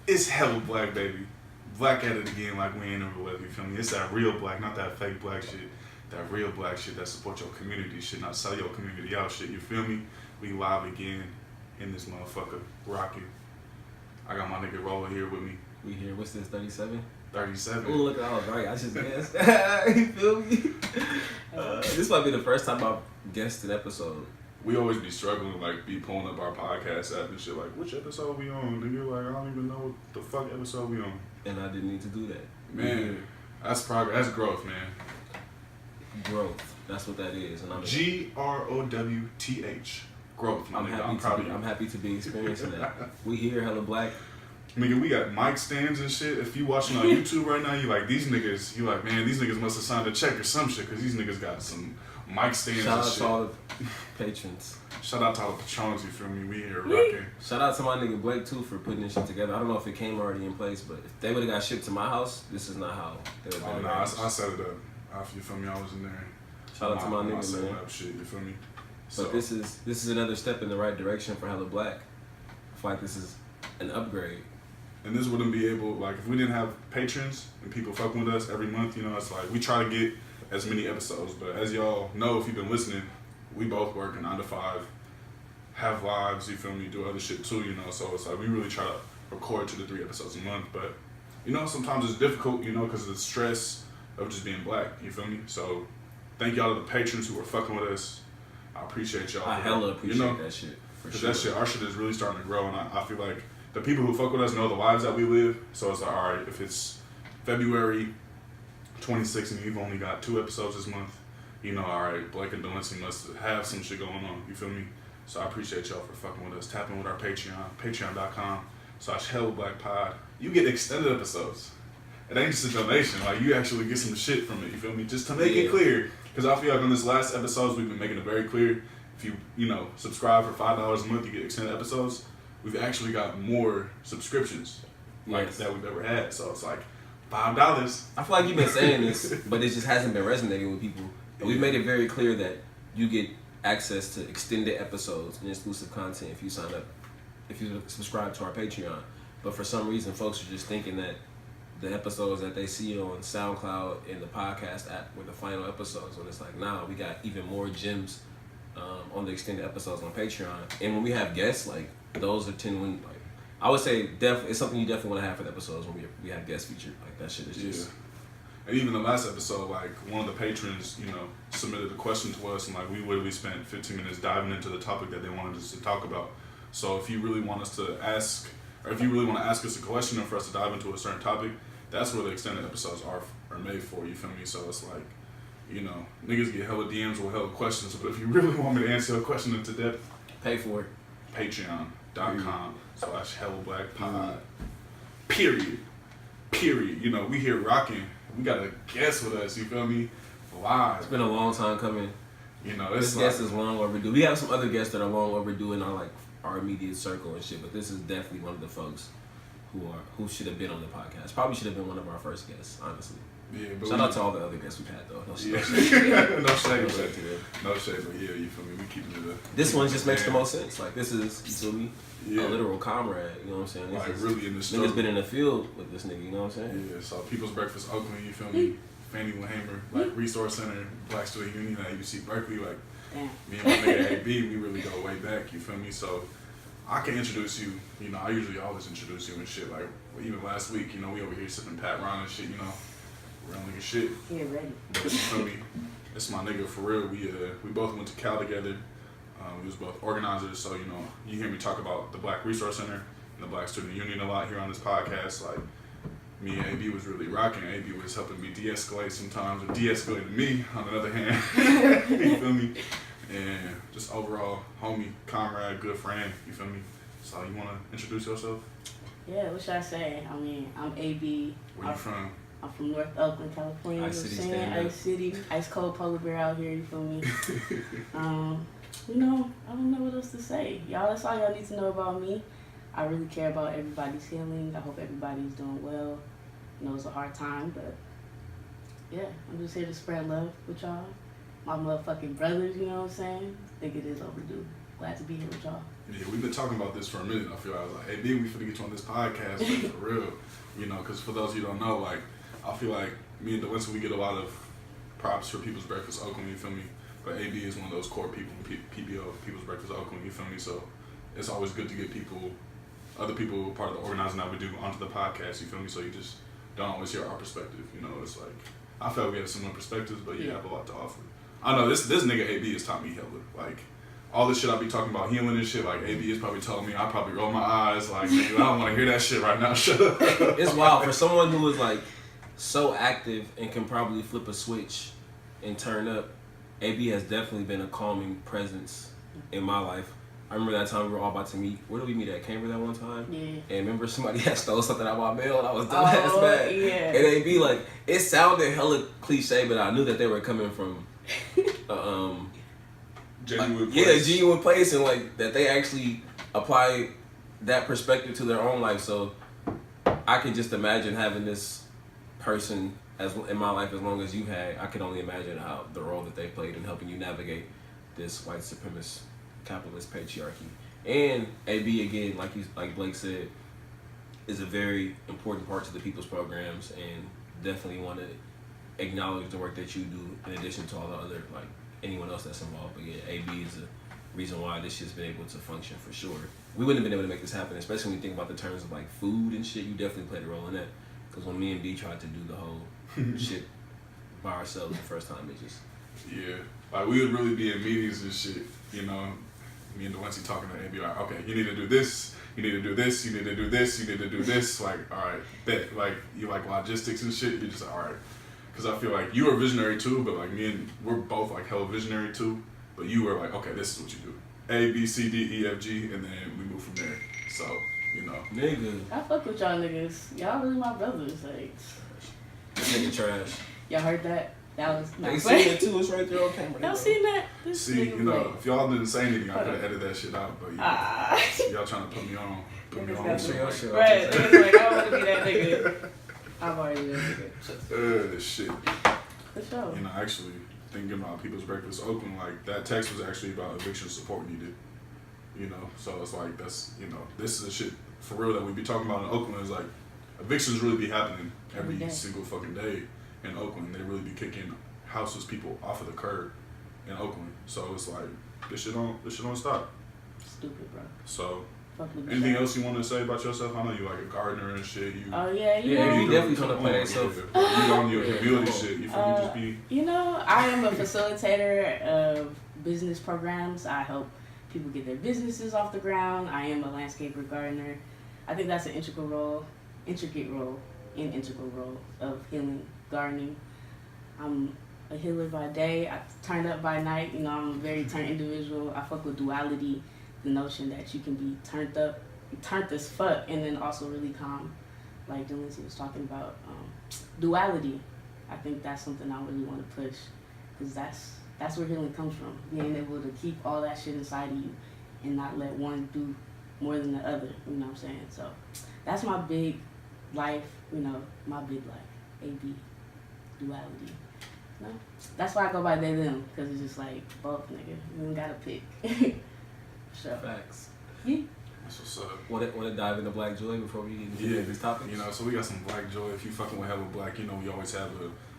It's hella black, baby. Black at it again like we ain't never left, you feel me? It's that real black, not that fake black shit. That real black shit that support your community shit, not sell your community out shit, you feel me? We live again in this motherfucker, rocking. I got my nigga Roller here with me. We here, what's this, 37? 37. Oh, look, I was right, I just guessed. You feel me? This might be the first time I've guessed an episode. We always be struggling, like, be pulling up our podcast app and shit, like, which episode we on? Nigga, like, I don't even know what the fuck episode we on. And I didn't need to do that. Man, that's progress, that's growth, man. Growth, that's what that is. And I'm GROWTH. Growth, my nigga. I'm proud of you. I'm happy to be experiencing that. We here, hella black. Nigga, we got mic stands and shit. If you watching on YouTube right now, you like, these niggas, you like, man, these niggas must have signed a check or some shit, because these niggas got some mic stands Shout and out shit. to all the patrons. Shout out to all the patrons, you feel me? We here rocking. Shout out to my nigga Blake, too, for putting this shit together. I don't know if it came already in place, but if they would have got shipped to my house, this is not how they would have Oh, been. no, I set it up. You feel me? I was in there. Shout out to my nigga, setting man. up shit, you feel me? But this is another step in the right direction for hella black. I feel like this is an upgrade. And this wouldn't be able, like, if we didn't have patrons and people fucking with us every month, you know, it's like, we try to get as many episodes. But as y'all know, if you've been listening, we both work a 9 to 5, have lives, you feel me, do other shit too, you know. So it's like, we really try to record 2 to 3 episodes a month. But, you know, sometimes it's difficult, you know, because of the stress of just being black, you feel me? So thank y'all to the patrons who are fucking with us. I appreciate y'all. I hella appreciate that shit. For sure. That shit, our shit is really starting to grow, and I feel like the people who fuck with us know the lives that we live. So it's like, all right, if it's February 26th and you've only got 2 episodes this month, you know, all right, Blake and Delancey must have some shit going on. You feel me? So I appreciate y'all for fucking with us. Tap in with our Patreon, patreon.com/hellablackpod. You get extended episodes. It ain't just a donation. Like, you actually get some shit from it. You feel me? Just to make it clear. Because I feel like on this last episodes, we've been making it very clear. If you know, subscribe for $5 a month, you get extended episodes. We've actually got more subscriptions that we've ever had. So it's like $5. I feel like you've been saying this, but it just hasn't been resonating with people. And we've made it very clear that you get access to extended episodes and exclusive content if you sign up, if you subscribe to our Patreon. But for some reason, folks are just thinking that the episodes that they see on SoundCloud and the podcast app were the final episodes. When it's like, nah, we got even more gems on the extended episodes on Patreon. And when we have guests, like, those are like, I would say it's something you definitely want to have for the episodes when we have guests featured. Like, that shit is just. And even the last episode, like, one of the patrons, you know, submitted a question to us, and like, we literally spent 15 minutes diving into the topic that they wanted us to talk about. So if you really want us to ask, or if you really want to ask us a question or for us to dive into a certain topic, that's where the extended episodes are made for, you feel me? So it's like, you know, niggas get hella DMs with hella questions, but if you really want me to answer a question into depth, pay for it. Patreon.com/hellablackpod. Period. You know, we here rocking. We got a guest with us, you feel me? Live. It's been a long time coming. You know, this guest is long overdue. We have some other guests that are long overdue in our immediate circle and shit, but this is definitely one of the folks who should have been on the podcast. Probably should have been one of our first guests, honestly. Yeah, but shout out to all the other guests we've had though. No shade, but yeah, you feel me? We keeping it up. This one just makes the most sense. Like, this is, you feel me? A literal comrade, you know what I'm saying? Like, really in the struggle. Nigga's been in the field with this nigga, you know what I'm saying? Yeah, so People's Breakfast Oakland, you feel me? Fannie Wilhamer, like, Resource Center, Black Student Union at UC Berkeley, like, me and my nigga AB, we really go way back, you feel me? So I can introduce you, you know, I usually always introduce you and shit, like, even last week, you know, we over here sipping Pat Ron and shit, you know, real nigga shit. Yeah, ready. But you feel me? It's my nigga for real. We both went to Cal together. We was both organizers, so, you know, you hear me talk about the Black Resource Center and the Black Student Union a lot here on this podcast. Like, me and AB was really rocking. AB was helping me de-escalate sometimes, or de-escalating me on the other hand. You feel me? And just overall, homie, comrade, good friend, you feel me? So you want to introduce yourself? Yeah, what should I say? I mean, I'm AB. Where you from? I'm from North Oakland, California. Ice City, Ice City, ice cold polar bear out here, you feel me? You know, I don't know what else to say. Y'all, that's all y'all need to know about me. I really care about everybody's healing. I hope everybody's doing well. I know it's a hard time, but yeah, I'm just here to spread love with y'all. My motherfucking brothers, you know what I'm saying? I think it is overdue. Glad to be here with y'all. Yeah, we've been talking about this for a minute. I feel like I was like, hey, B, we finna get you on this podcast, like, for real. You know, because for those of you who don't know, like, I feel like me and DeWinson, we get a lot of props for People's Breakfast Oakland, you feel me? But AB is one of those core people in PBO, People's Breakfast Oakland, you feel me? So it's always good to get people, other people part of the organizing that we do onto the podcast, you feel me? So you just don't always hear our perspective, you know? It's like, I feel like we have similar perspectives, but you have a lot to offer. I know this nigga AB has taught me hella, like, all this shit I be talking about healing and shit, like AB has probably told me, I probably roll my eyes, like, nigga, I don't want to hear that shit right now, shut up. It's wild for someone who is like so active and can probably flip a switch and turn up. AB has definitely been a calming presence in my life. I remember that time we were all about to meet. Where did we meet at? Cambridge that one time? Yeah. And remember somebody had stole something out of my mail and I was dumbass mad. Yeah. And AB, like, it sounded hella cliche, but I knew that they were coming from genuine place. Yeah, genuine place, and like that they actually apply that perspective to their own life. So I can just imagine having this person as in my life as long as you had. I can only imagine how the role that they played in helping you navigate this white supremacist capitalist patriarchy. And AB, again, like Blake said, is a very important part to the People's Programs, and definitely want to acknowledge the work that you do in addition to all the other, like, anyone else that's involved. But yeah, AB is the reason why this shit's been able to function for sure. We wouldn't have been able to make this happen, especially when you think about the terms of like food and shit. You definitely played a role in that. Because when me and B tried to do the whole shit by ourselves the first time, it just... Yeah. Like, we would really be in meetings and shit, you know, me and DeWincy talking to AB, like, okay, you need to do this, you need to do this, you need to do this, you need to do this. Like, all right, bet. Like, you like logistics and shit, you're just like, all right. Because I feel like you were visionary too, but like me and we're both like hella visionary too. But you were like, okay, this is what you do. A, B, C, D, E, F, G, and then we move from there. So, you know. Nigga. I fuck with y'all niggas. Y'all really my brothers. Like, nigga trash. Y'all heard that? That was not They seen it too. It's right there on camera. Y'all seen that? This See, you know, if y'all didn't say anything, I could have edited that shit out. But y'all trying to put me on. Put me on. Right. Niggas like, I want to be that nigga. I've already been nigga. Shit. For sure. You know, actually, thinking about People's Breakfast Oakland, like, that text was actually about eviction support needed. You know, so it's like, that's, you know, this is the shit for real that we be talking about in Oakland. Is like, evictions really be happening every single fucking day in Oakland. They really be kicking houseless people off of the curb in Oakland. So it's like, this shit don't stop. Stupid, bro. So, anything else you want to say about yourself? I know you like a gardener and shit. Oh yeah, you know. You definitely trying to play that stuff. You on your community shit. You feel me? Just be. You know, I am a facilitator of business programs. I help people get their businesses off the ground. I am a landscaper gardener. I think that's an intricate role of healing gardening. I'm a healer by day. I turn up by night. You know, I'm a very turned individual. I fuck with duality. The notion that you can be turned as fuck, and then also really calm, like Lindsay was talking about. Duality, I think that's something I really want to push, because that's where healing comes from. Being able to keep all that shit inside of you, and not let one do more than the other. You know what I'm saying? So that's my big life. You know, my big life. AB, duality. You know? That's why I go by they them, because it's just like both, nigga. You don't gotta pick. Sure. Facts. Yeah. That's what's up. Want to dive into Black Joy before we get into these topics? You know, so we got some Black Joy. If you fucking with hella black, you know, we always have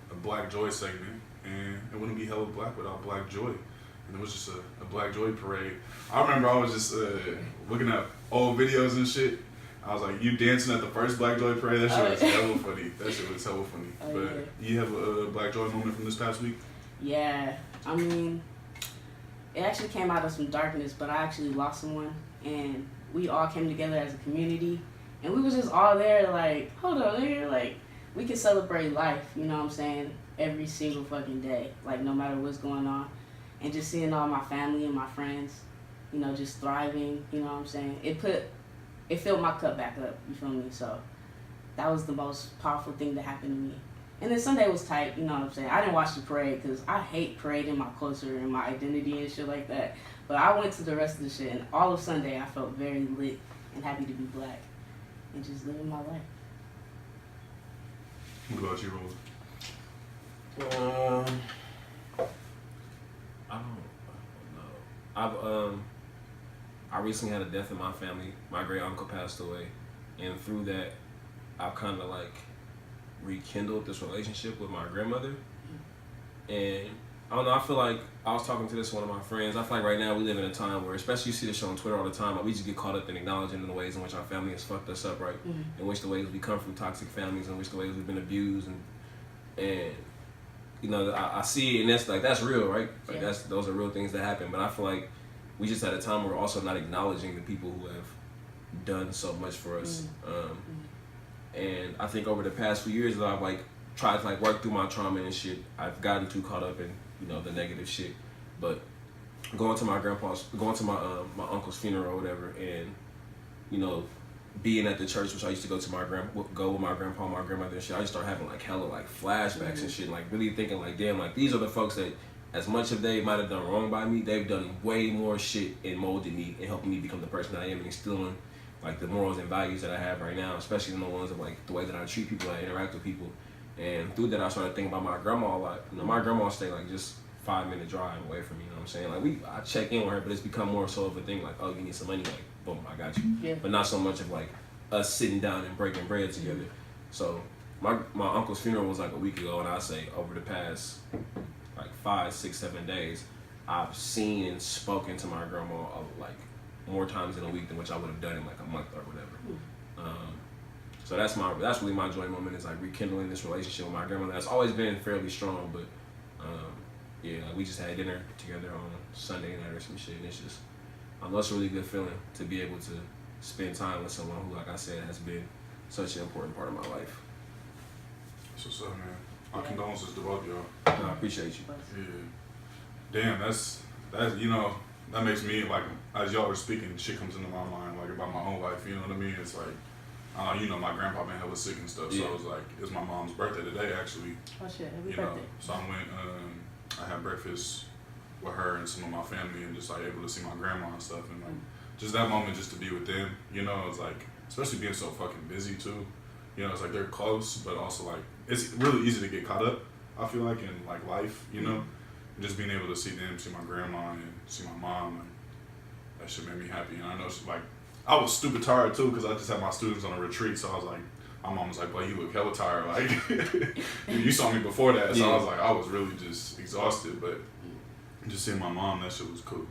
a Black Joy segment, and it wouldn't be hella black without Black Joy. And it was just a Black Joy parade. I remember I was just looking at old videos and shit. I was like, you dancing at the first Black Joy parade? That shit was hella funny. That shit was hella funny. But you have a Black Joy moment from this past week? Yeah. I mean, it actually came out of some darkness, but I actually lost someone, and we all came together as a community, and we was just all there like, hold on, nigga, like, we can celebrate life, you know what I'm saying, every single fucking day, like, no matter what's going on, and just seeing all my family and my friends, you know, just thriving, you know what I'm saying, it filled my cup back up, you feel me, so that was the most powerful thing that happened to me. And then Sunday was tight, you know what I'm saying? I didn't watch the parade because I hate parading my culture and my identity and shit like that. But I went to the rest of the shit, and all of Sunday I felt very lit and happy to be black and just living my life. What about you, Rose? I don't know. I I recently had a death in my family. My great uncle passed away, and through that, I've kind of like rekindled this relationship with my grandmother. And I don't know, I feel like I was talking to this one of my friends. I feel like right now we live in a time where, especially you see this show on Twitter all the time, like we just get caught up in acknowledging the ways in which our family has fucked us up, right? In which the ways we come from toxic families, in which the ways we've been abused, and you know, I see it, and that's real, right? Like those are real things that happen. But I feel like we just had a time where we're also not acknowledging the people who have done so much for us. And I think over the past few years that I've like tried to like work through my trauma and shit, I've gotten too caught up in, you know, the negative shit. But going to my uncle's funeral or whatever, and you know, being at the church, which I used to go with my grandpa and my grandmother and shit, I just started having like hella like flashbacks and shit, like really thinking like, damn, like these are the folks that, as much as they might have done wrong by me, they've done way more shit and molded me and helped me become the person I am and instilling like the morals and values that I have right now, especially in the ones of like the way that I treat people, I interact with people. And through that, I started thinking about my grandma a lot. You know, my grandma stayed like just 5-minute drive away from me. You know what I'm saying? Like I check in with her, but it's become more so of a thing like, oh, you need some money, like boom, I got you. Yeah. But not so much of like us sitting down and breaking bread together. So my uncle's funeral was like a week ago, and I say over the past like 5, 6, 7 days, I've seen and spoken to my grandma like more times in a week than which I would have done in like a month or whatever. So that's really my joy moment, is like rekindling this relationship with my grandmother. That's always been fairly strong, but yeah, like we just had dinner together on Sunday night or some shit, and it's just, that's a really good feeling to be able to spend time with someone who, like I said, has been such an important part of my life. That's what's up, man. My condolences to both y'all. I appreciate you. Yeah. Damn, that's you know, that makes me like, as y'all were speaking, shit comes into my mind like about my own life. You know what I mean? It's like, you know, my grandpa been hella sick and stuff, so it was like, it's my mom's birthday today actually. Oh shit, happy birthday. Know, so I went, I had breakfast with her and some of my family, and just like able to see my grandma and stuff, and like just that moment just to be with them, you know, it's like, especially being so fucking busy too, you know, it's like they're close, but also like it's really easy to get caught up, I feel like, in like life, you know, and just being able to see them, see my grandma and see my mom, and that shit made me happy. And I know she, like, I was stupid tired too, because I just had my students on a retreat, so I was like, my mom was like, boy, you look hella tired, like you saw me before that, so I was like, I was really just exhausted, but just seeing my mom, that shit was cool.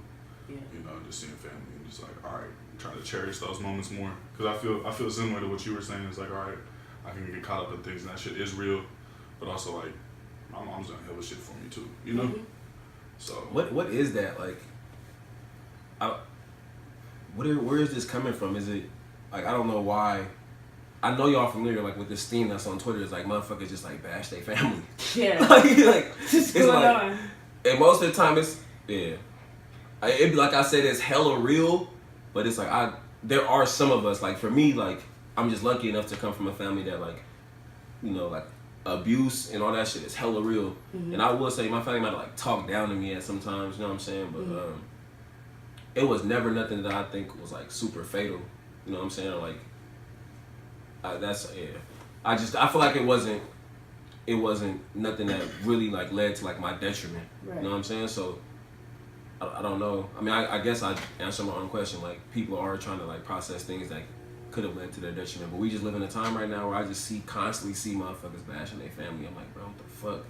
You know, just seeing family, and just like, all right, trying to cherish those moments more, because I feel similar to what you were saying. It's like, all right, I can get caught up in things, and that shit is real, but also like, my mom's done hella shit for me too, you know. So what is that like? Where is this coming from? Is it like, I don't know why? I know y'all familiar like with this theme that's on Twitter. It's like motherfuckers just like bash their family. Yeah. like it's like, on. And most of the time it's it like I said, it's hella real, but it's like there are some of us, like for me, like I'm just lucky enough to come from a family that like, you know, like abuse and all that shit is hella real. And I will say my family might like talk down to me at sometimes, you know what I'm saying, but it was never nothing that I think was like super fatal, you know what I'm saying, like I feel like it wasn't nothing that really like led to like my detriment, right. You know what I'm saying? So I don't know. I mean, I guess I answer my own question. Like, people are trying to like process things that could have led to their detriment, but we just live in a time right now where I just constantly see motherfuckers bashing their family. I'm like, bro, what the fuck?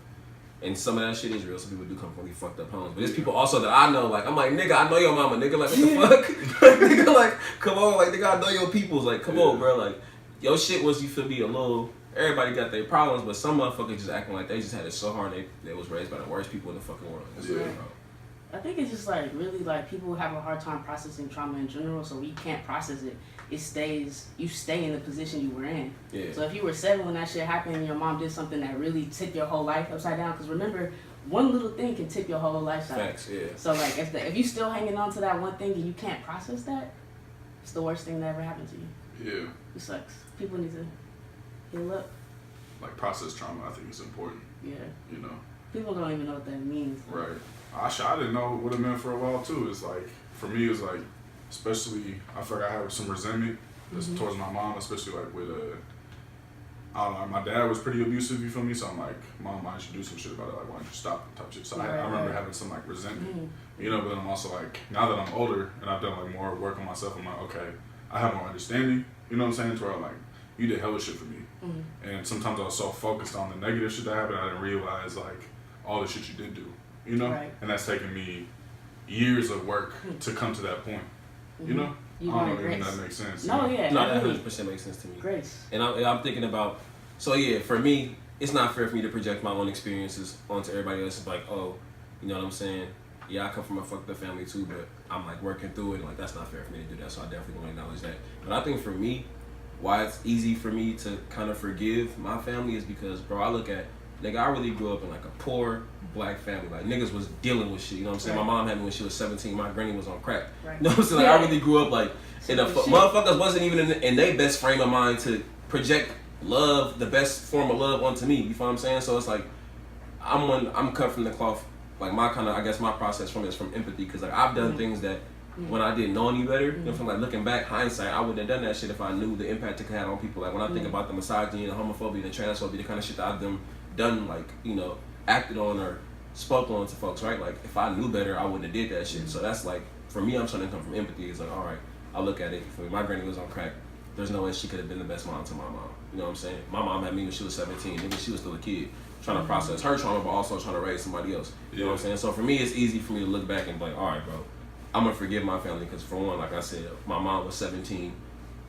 And some of that shit is real. Some people do come from really fucked up homes, but there's people also that I know. Like, I'm like, nigga, I know your mama. Nigga, like, what the fuck? Nigga, like, come on, like, nigga, I know your peoples. Like, come on, bro. Like, your shit was, you feel me, a little. Everybody got their problems, but some motherfuckers just acting like they just had it so hard. They was raised by the worst people in the fucking world. That's bro. I think it's just like really like people have a hard time processing trauma in general, so we can't process it. You stay in the position you were in. Yeah. So if you were 7 when that shit happened and your mom did something that really tipped your whole life upside down, because remember, one little thing can tip your whole lifestyle. Facts, yeah. So like if you still hanging on to that one thing and you can't process that, it's the worst thing that ever happened to you. Yeah. It sucks. People need to heal up. Like, process trauma, I think is important. Yeah. You know. People don't even know what that means. Right. I didn't know what it meant for a while too. It's like, for me, it's like, especially, I feel like I have some resentment towards my mom, especially like with I don't know, my dad was pretty abusive, you feel me? So I'm like, Mom, why don't you do some shit about it? Like, why don't you stop type shit? So I remember having some like resentment, you know, but then I'm also like, now that I'm older and I've done like more work on myself, I'm like, okay, I have more understanding, you know what I'm saying? To where I'm like, you did hella shit for me. And sometimes I was so focused on the negative shit that happened, I didn't realize like all the shit you did do, you know? Right. And that's taken me years of work to come to that point, you know? You I don't know grace. if that makes sense. No, yeah. No, that really. 100% makes sense to me. Grace. And I'm thinking about, so yeah, for me, it's not fair for me to project my own experiences onto everybody else. It's like, oh, you know what I'm saying? Yeah, I come from a fucked up family too, but I'm like working through it. And like, that's not fair for me to do that. So I definitely want to acknowledge that. But I think for me, why it's easy for me to kind of forgive my family is because, bro, I look at, nigga, I really grew up in like a poor black family. Like, niggas was dealing with shit, you know what I'm saying? Right. My mom had me when she was 17. My granny was on crack. Right. You know what I'm saying? Like, I really grew up like, and the motherfuckers wasn't even in their best frame of mind to project love, the best form of love onto me. You feel what I'm saying? So it's like, I'm cut from the cloth. Like, my kind of, I guess my process from it is from empathy. Because like, I've done things that when I didn't know any better, you know, from like looking back, hindsight, I wouldn't have done that shit if I knew the impact it could have on people. Like when I think about the misogyny, the homophobia, the transphobia, the kind of shit that I've done, like, you know, acted on or spoke on to folks, right? Like if I knew better, I wouldn't have did that shit. So that's like, for me, I'm trying to come from empathy. It's like, all right, I look at it. For me, my granny was on crack. There's no way she could have been the best mom to my mom. You know what I'm saying? My mom had me when she was 17. Nigga, she was still a kid. Trying to process her trauma, but also trying to raise somebody else. You know what I'm saying? So for me, it's easy for me to look back and be like, all right, bro, I'm going to forgive my family because for one, like I said, my mom was 17.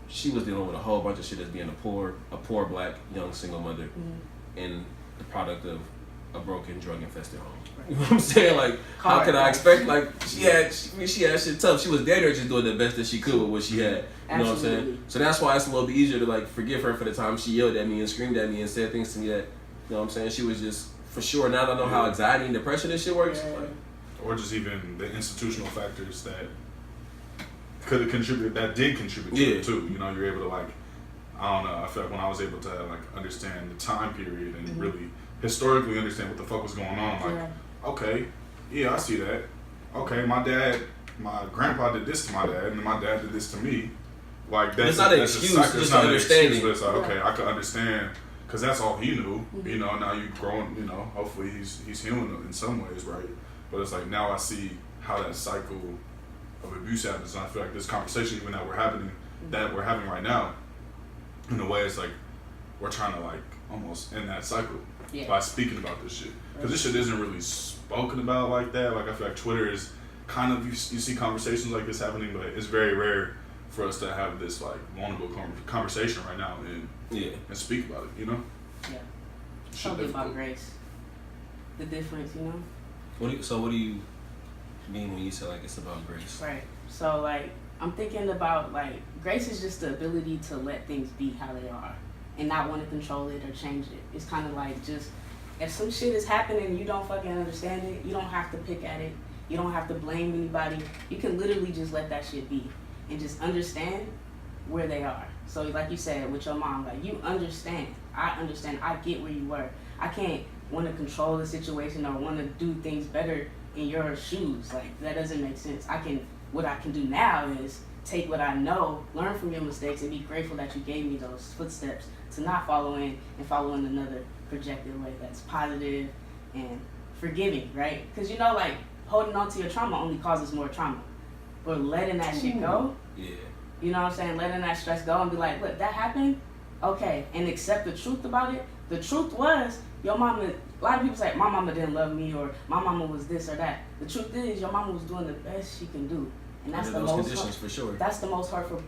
She was dealing with a whole bunch of shit as being a poor black young single mother and the product of a broken drug infested home. You know what I'm saying? Like, how could I expect, like, she had shit tough. She was dead there just doing the best that she could with what she had. You know what I'm saying? So that's why it's a little bit easier to like forgive her for the time she yelled at me and screamed at me and said things to me that, you know what I'm saying? She was just, for sure, now that I know how anxiety and depression and shit works. Yeah. Like, or just even the institutional factors that could have contributed, that did contribute to it too. You know, you're able to like, I don't know, I feel like when I was able to like understand the time period and really historically understand what the fuck was going on, like, okay, yeah, I see that. Okay, my grandpa did this to my dad, and then my dad did this to me. Like that's not an excuse, just an understanding. But it's like, okay, I could understand because that's all he knew. You know, now you've grown. You know, hopefully he's healing in some ways, right? But it's like now I see how that cycle of abuse happens. And I feel like this conversation, even that we're having right now, in a way, it's like we're trying to like almost end that cycle by speaking about this shit. Because this shit isn't really spoken about like that. Like I feel like Twitter is kind of, you see conversations like this happening, but it's very rare for us to have this like vulnerable conversation right now and speak about it, you know? Yeah. Something about grace. The difference, you know? What do you mean when you say like it's about grace? Right. So like I'm thinking about like grace is just the ability to let things be how they are and not want to control it or change it. It's kind of like just if some shit is happening and you don't fucking understand it, you don't have to pick at it. You don't have to blame anybody. You can literally just let that shit be and just understand where they are. So like you said with your mom, like you understand. I understand. I get where you were. I can't want to control the situation or want to do things better in your shoes. Like that doesn't make sense. What I can do now is take what I know, learn from your mistakes, and be grateful that you gave me those footsteps to not follow in and follow in another projected way that's positive and forgiving, right? Because you know, like holding on to your trauma only causes more trauma. But letting that shit go, you know what I'm saying? Letting that stress go and be like, look, that happened, okay, and accept the truth about it. The truth was, your mama, a lot of people say, my mama didn't love me or my mama was this or that. The truth is, your mama was doing the best she can do. And that's the most conditions for sure. That's the most hurtful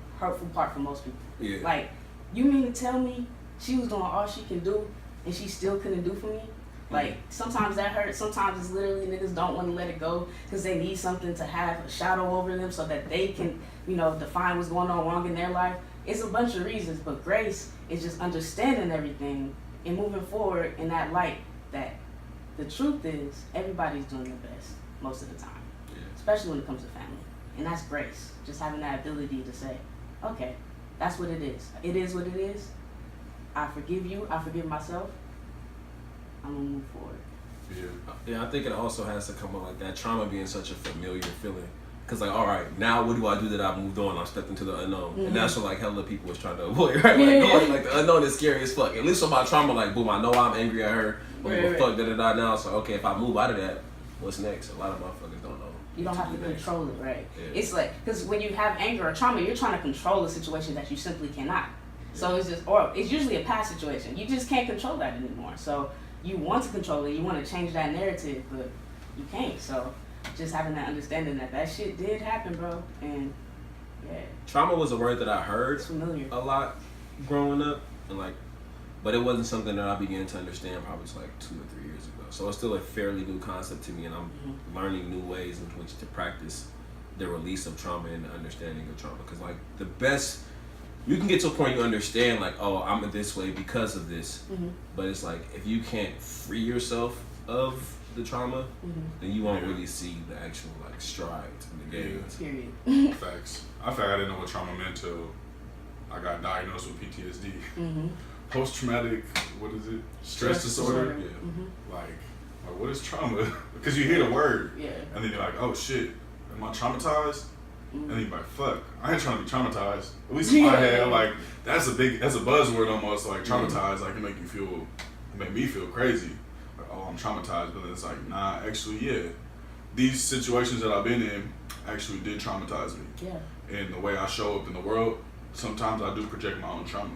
part for most people. Yeah. Like, you mean to tell me she was doing all she can do and she still couldn't do for me? Like, sometimes that hurts. Sometimes it's literally niggas don't want to let it go because they need something to have a shadow over them so that they can, you know, define what's going on wrong in their life. It's a bunch of reasons, but grace is just understanding everything and moving forward in that light that the truth is everybody's doing their best most of the time, especially when it comes to family. And that's grace, just having that ability to say, okay, that's what it is. It is what it is. I forgive you. I forgive myself. I'm gonna move forward. Yeah, I think it also has to come with like that trauma being such a familiar feeling. Cause like, all right, now what do I do that I've moved on? I'm stepped into the unknown, and that's what like hella people was trying to avoid, right? Like the unknown is scary as fuck. At least with my trauma, like boom, I know I'm angry at her. Fuck da. Now, so okay, if I move out of that, what's next? A lot of motherfuckers don't know. You don't have to control it, right? Yeah. It's like, because when you have anger or trauma, you're trying to control a situation that you simply cannot. So it's just, or it's usually a past situation. You just can't control that anymore. So you want to control it, you want to change that narrative, but you can't. So just having that understanding that shit did happen, bro. And yeah. Trauma was a word that I heard familiar a lot growing up, and like, but it wasn't something that I began to understand probably just like 2 or 3 years ago. So it's still a fairly new concept to me, and I'm learning new ways in which to practice the release of trauma and the understanding of trauma. Because like the best, you can get to a point you understand like, oh, I'm this way because of this, but it's like if you can't free yourself of the trauma, then you won't really see the actual like strides in the game. Period. Facts. I feel like I didn't know what trauma meant till I got diagnosed with PTSD. Post-traumatic, what is it? Stress disorder. Yeah. Like, what is trauma? Because you hear the word, and then you're like, oh shit, am I traumatized? And then you're like, fuck, I ain't trying to be traumatized. At least in my head, like that's a buzzword almost. Like traumatized, like it make me feel crazy. Like, oh, I'm traumatized, but then it's like, nah, actually, yeah. These situations that I've been in actually did traumatize me. Yeah. And the way I show up in the world, sometimes I do project my own trauma.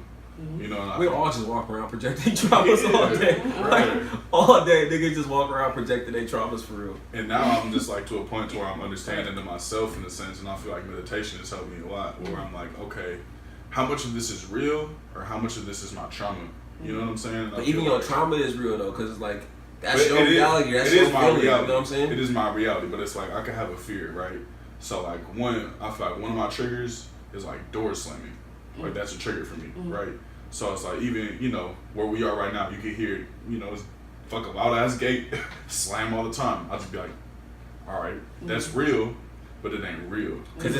You know, we all just walk around projecting traumas all day. Like, all day, niggas just walk around projecting their traumas for real. And now I'm just like to a point where I'm understanding to myself in a sense, and I feel like meditation has helped me a lot. Where I'm like, okay, how much of this is real, or how much of this is my trauma? You know what I'm saying? But even your trauma is real though, because it's like that's your reality. That's your feeling. You know what I'm saying? It is my reality, but it's like I could have a fear, right? So like I feel like one of my triggers is like door slamming. Like that's a trigger for me, right? So it's like even, you know, where we are right now, you can hear, you know, it's fuck a loud ass gate slam all the time. I'll just be like, all right, that's real, but it ain't real. Because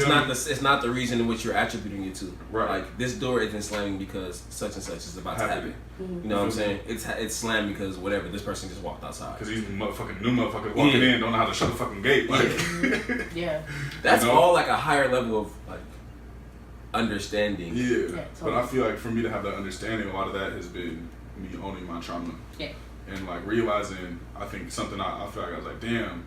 it's not the reason in which you're attributing it to. Right. Like this door isn't slamming because such and such is about to happen. You know what I'm saying? It's slammed because whatever, this person just walked outside. Because these motherfucking new motherfuckers walking in don't know how to shut the fucking gate. Like, yeah. That's all like a higher level of like understanding. Yeah, totally. But I feel like for me to have that understanding, a lot of that has been me owning my trauma. Yeah. And like realizing, I think something I feel like I was like, damn,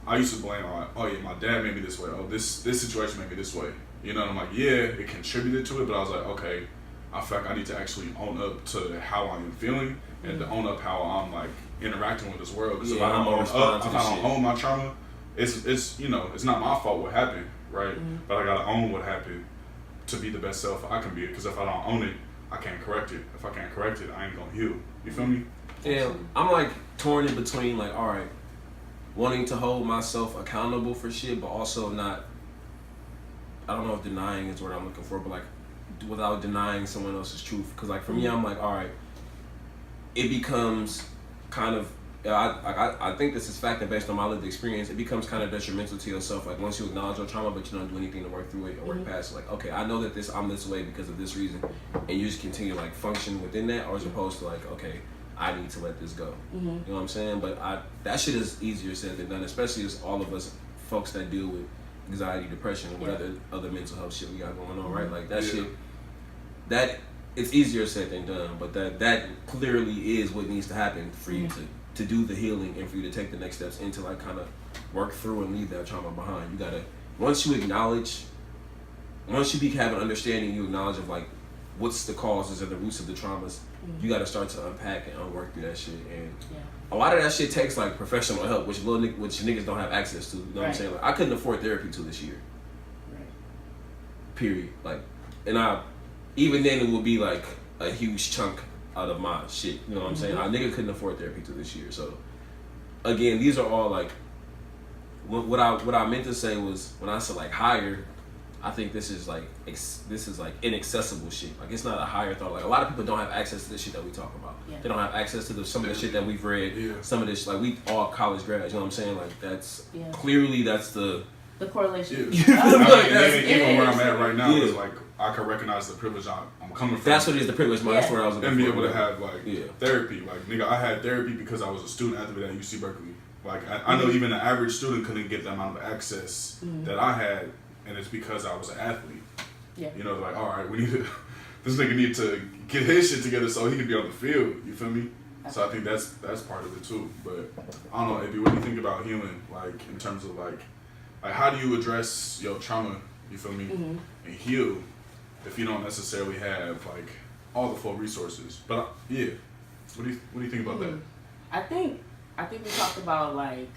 I used to blame, oh yeah, my dad made me this way. Oh, this situation made me this way. You know, and I'm like, yeah, it contributed to it, but I was like, okay, I feel like I need to actually own up to how I am feeling and to own up how I'm like interacting with this world. Because if I don't own my trauma, it's you know, it's not my fault what happened, right? But I gotta own what happened to be the best self I can be, because if I don't own it, I can't correct it. If I can't correct it, I ain't gonna heal. You feel me? Yeah, I'm like torn in between like, all right, wanting to hold myself accountable for shit, but also not, I don't know if denying is what I'm looking for, but like without denying someone else's truth. Because like for me, I'm like, all right, it becomes kind of, I think this is fact and based on my lived experience, it becomes kind of detrimental to yourself. Like once you acknowledge your trauma, but you don't do anything to work through it or work past it. Like, okay, I know that I'm this way because of this reason, and you just continue to like function within that, or as opposed to like, okay, I need to let this go. You know what I'm saying? But that shit is easier said than done, especially as all of us folks that deal with anxiety, depression, and whatever other mental health shit we got going on, right? Like that shit, that it's easier said than done, but that clearly is what needs to happen for you to do the healing and for you to take the next steps into like kind of work through and leave that trauma behind. You gotta, once you have an understanding, you acknowledge of like what's the causes and the roots of the traumas, you gotta start to unpack and unwork through that shit. And a lot of that shit takes like professional help, which niggas don't have access to. You know what I'm saying? Like I couldn't afford therapy till this year. Period. Like, and even then it would be like a huge chunk out of my shit, you know what I'm saying? I nigga couldn't afford therapy till this year. So again, these are all like what I meant to say was when I said like higher, I think this is like inaccessible shit. Like it's not a higher thought. Like a lot of people don't have access to the shit that we talk about. They don't have access to some of the shit that we've read. Some of this, like we all college grads. You know what I'm saying? Like that's clearly that's the correlation. Even where I'm at right now is like I can recognize the privilege I'm coming from. That's what it is, the privilege, man. That's where I was looking and be able to have like therapy. Like nigga, I had therapy because I was a student athlete at UC Berkeley. Like I know even the average student couldn't get the amount of access that I had, and it's because I was an athlete. Yeah. You know, like, all right, we need to. This nigga need to get his shit together so he can be on the field. You feel me? So I think that's part of it too. But I don't know, AB, what do you think about healing? Like in terms of like how do you address your trauma? You feel me? And heal if you don't necessarily have like all the full resources. But yeah, what do you think about that? I think we talked about like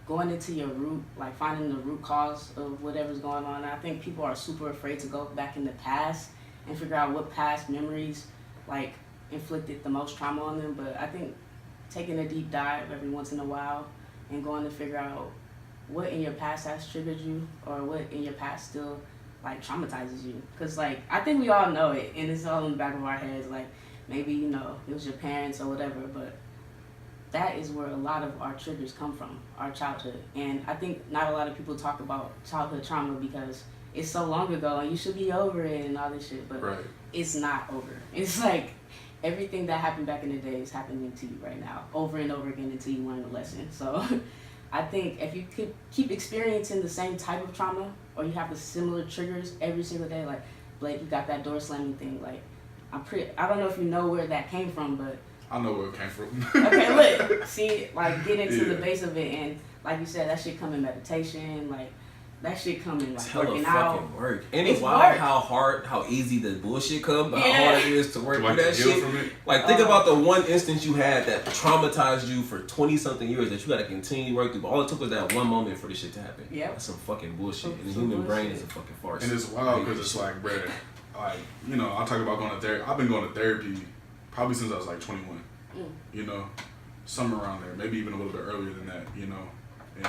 going into your root, like finding the root cause of whatever's going on. And I think people are super afraid to go back in the past and figure out what past memories like inflicted the most trauma on them. But I think taking a deep dive every once in a while and going to figure out what in your past has triggered you or what in your past still like traumatizes you. Because like I think we all know it and it's all in the back of our heads. Like maybe, you know, it was your parents or whatever, but that is where a lot of our triggers come from, our childhood. And I think not a lot of people talk about childhood trauma because it's so long ago and you should be over it and all this shit, but it's not over. It's like everything that happened back in the day is happening to you right now, over and over again until you learn the lesson. So I think if you could keep experiencing the same type of trauma or you have the similar triggers every single day, like Blake, you got that door slamming thing, like I don't know if you know where that came from, but I know where it came from. Okay, look, see, like get into the base of it, and like you said, that shit come in meditation, like that shit come in like working out. Fucking work. And it's wild how easy the bullshit come, but how hard it is to work through that shit. Like think about the one instance you had that traumatized you for 20 something years that you gotta continue to work through. But all it took was that one moment for this shit to happen. Yeah, that's some fucking bullshit. And the human brain is a fucking farce. And it's wild because it's like, bruh, like you know, I talk about going to therapy. I've been going to therapy probably since I was like 21. You know, somewhere around there, maybe even a little bit earlier than that, you know. And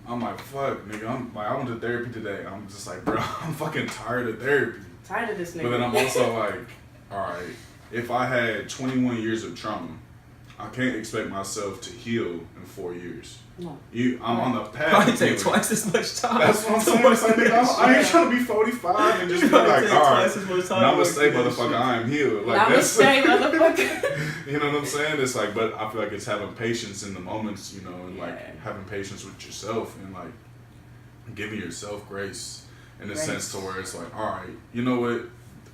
I'm like, fuck, nigga. I went to therapy today. I'm just like, bro, I'm fucking tired of therapy. Tired of this nigga. But then I'm also like, all right, if I had 21 years of trauma, I can't expect myself to heal in 4 years. No. I'm on the path. Probably take twice as much time. That's what I'm saying. It's like, nigga, I ain't trying to be 45 and just be like, all right, namaste, motherfucker, I am healed. Like, namaste, motherfucker. You know what I'm saying? It's like, but I feel like it's having patience in the moments, you know, and like having patience with yourself and like giving yourself grace in a sense to where it's like, all right, you know what?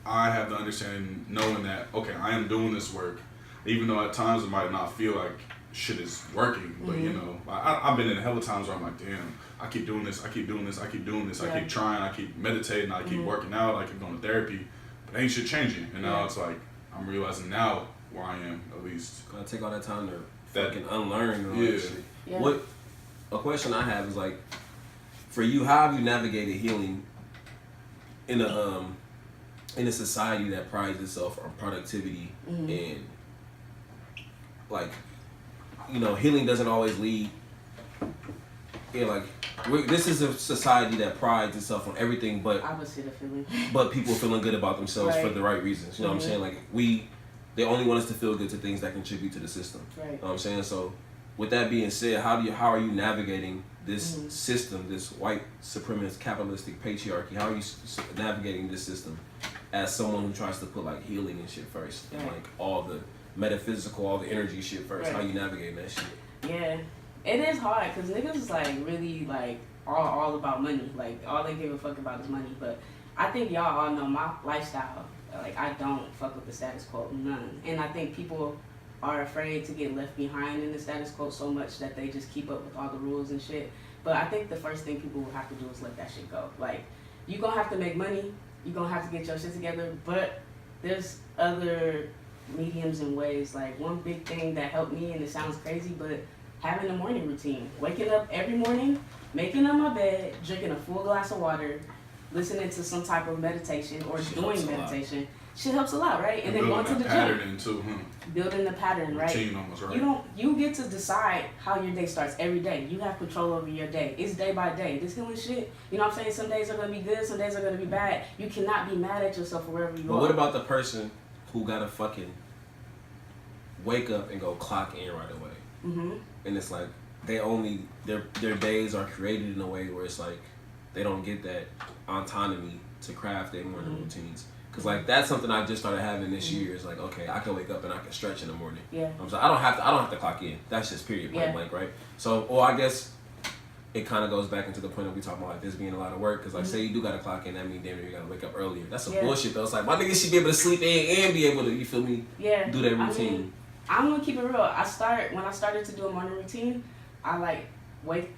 I have the understanding, knowing that, okay, I am doing this work, even though at times it might not feel like shit is working, but you know, I've been in hella times where I'm like, damn, I keep doing this, I keep doing this, I keep doing this, I keep trying, I keep meditating, I keep working out, I keep going to therapy, but ain't shit changing. And now it's like, I'm realizing now where I am, at least. Gotta take all that time to fucking unlearn and all that shit. Yeah. What, a question I have is like, for you, how have you navigated healing in a society that prides itself on productivity and like, you know, healing doesn't always lead. Like this is a society that prides itself on everything, but opposite of feeling. But people feeling good about themselves for the right reasons. You know what I'm saying? Like they only want us to feel good to things that contribute to the system. Right. You know what I'm saying? So, with that being said, how are you navigating this system, this white supremacist capitalistic patriarchy? How are you navigating this system as someone who tries to put like healing and shit first, and like all the metaphysical, all the energy shit first? How you navigating that shit? Yeah, it is hard because niggas is like really like all about money. Like all they give a fuck about is money. But I think y'all all know my lifestyle. Like I don't fuck with the status quo, none. And I think people are afraid to get left behind in the status quo so much that they just keep up with all the rules and shit. But I think the first thing people will have to do is let that shit go. Like you gonna have to make money. You gonna have to get your shit together. But there's other mediums and ways. Like one big thing that helped me, and it sounds crazy, but having a morning routine, waking up every morning, making up my bed, drinking a full glass of water, listening to some type of meditation or doing meditation. Shit helps a lot, right? And then going to the gym. Too, building the pattern, right? Routine almost, right? You get to decide how your day starts every day. You have control over your day. It's day by day. This healing shit, you know what I'm saying? Some days are gonna be good, some days are gonna be bad. You cannot be mad at yourself for wherever you are. But what about the person who gotta fucking wake up and go clock in right away? And it's like their days are created in a way where it's like they don't get that autonomy to craft their morning routines. Cause like that's something I just started having this year. Is like, okay, I can wake up and I can stretch in the morning. Yeah. I'm sorry, I don't have to clock in. That's just period point blank, right? So, or I guess it kind of goes back into the point that we talk about like this being a lot of work. Cause like say you do gotta clock in, that means damn near you gotta wake up earlier. That's some bullshit though. It's like my niggas should be able to sleep in and be able to, you feel me? Yeah. Do that routine. I mean, I'm gonna keep it real. When I started to do a morning routine, I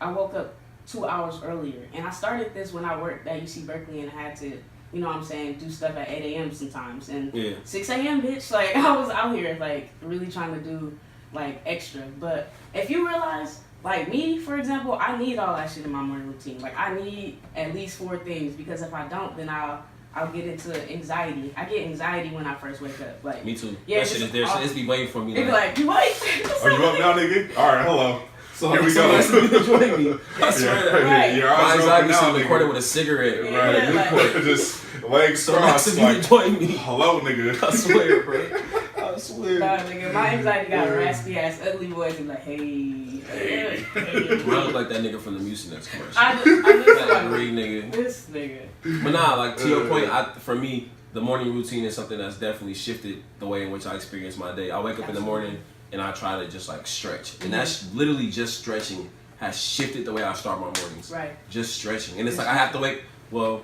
woke up 2 hours earlier, and I started this when I worked at UC Berkeley and had to, you know what I'm saying, do stuff at 8 a.m. sometimes, and 6 a.m. bitch, like I was out here like really trying to do like extra. But if you realize, like me for example, I need all that shit in my morning routine. Like I need at least 4 things, because if I don't, then I'll get into anxiety. I get anxiety when I first wake up. Like me too. Yeah, that shit is there. So it's be waiting for me. They be like, you wait. Are you up now, nigga? All right, hello. So here we go. Join me. I swear. Right. Your My eyes anxiety open now, is recorded with a cigarette. Yeah, Right. like, Just legs So crossed. nice of you to join me. Hello, nigga. I swear, bro. I swear. Nah, nigga, my anxiety got a raspy ass, ugly voice and like, hey. I look like that nigga from the Mucinex commercial. I just That like, green nigga. this nigga. But nah, like to your point, for me, the morning routine is something that's definitely shifted the way in which I experience my day. I wake up in the morning and I try to just like stretch, and that's literally just stretching has shifted the way I start my mornings. Right. Just stretching, and it's like I have to wake. Well,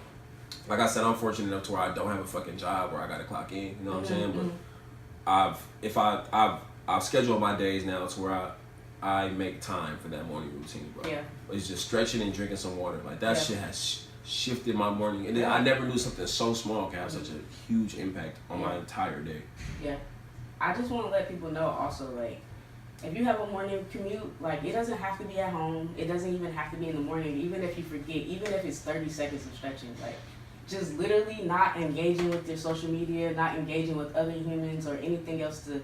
like I said, I'm fortunate enough to where I don't have a fucking job where I gotta clock in. You know what I'm saying? But I've scheduled my days now to where I make time for that morning routine, bro. Yeah. It's just stretching and drinking some water. Like that shit has shifted my morning, and I never knew something so small can have such a huge impact on my entire day. Yeah. I just want to let people know also, like, if you have a morning commute, like, it doesn't have to be at home. It doesn't even have to be in the morning. Even if you forget, even if it's 30 seconds of stretching, like, just literally not engaging with your social media, not engaging with other humans or anything else to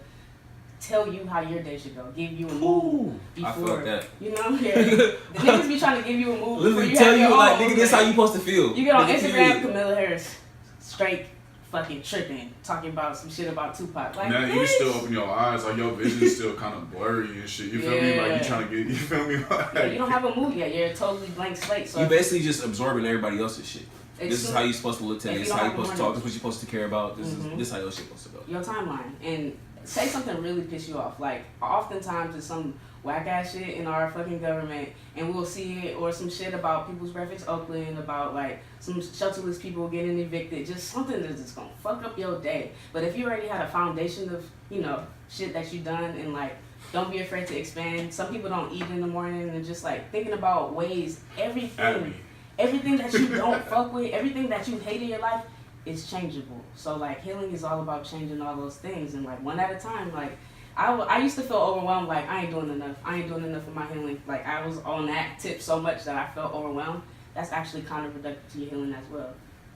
tell you how your day should go. Give you a move before. I feel like that. You know? Yeah. The niggas be trying to give you a move. Literally tell you, like, nigga, this how you supposed to feel. You get on Nigga, Instagram, period. Camilla Harris, straight fucking tripping, talking about some shit about Tupac. Like, Now you still open your eyes, like your vision's still kind of blurry and shit. You feel me? Like you trying to get, you feel me? Like, yeah, you don't have a move yet. You're a totally blank slate. So You basically just absorbing everybody else's shit. This is how you're supposed to look today. If This you is how don't you're have supposed to a talk. This is what you're supposed to care about. This is how your shit supposed to go. your timeline, and say something really piss you off. Like, oftentimes it's some whack ass shit in our fucking government, and we'll see it, or some shit about People's Refuge Oakland, about like some shelterless people getting evicted, just something that's just gonna fuck up your day. But if you already had a foundation of, you know, shit that you done, and like, don't be afraid to expand. Some people don't eat in the morning, and just like thinking about ways, everything that you don't fuck with, everything that you hate in your life is changeable. So like, healing is all about changing all those things, and like one at a time. Like I used to feel overwhelmed, like I ain't doing enough for my healing. Like I was on that tip so much that I felt overwhelmed. That's actually counterproductive to your healing as well.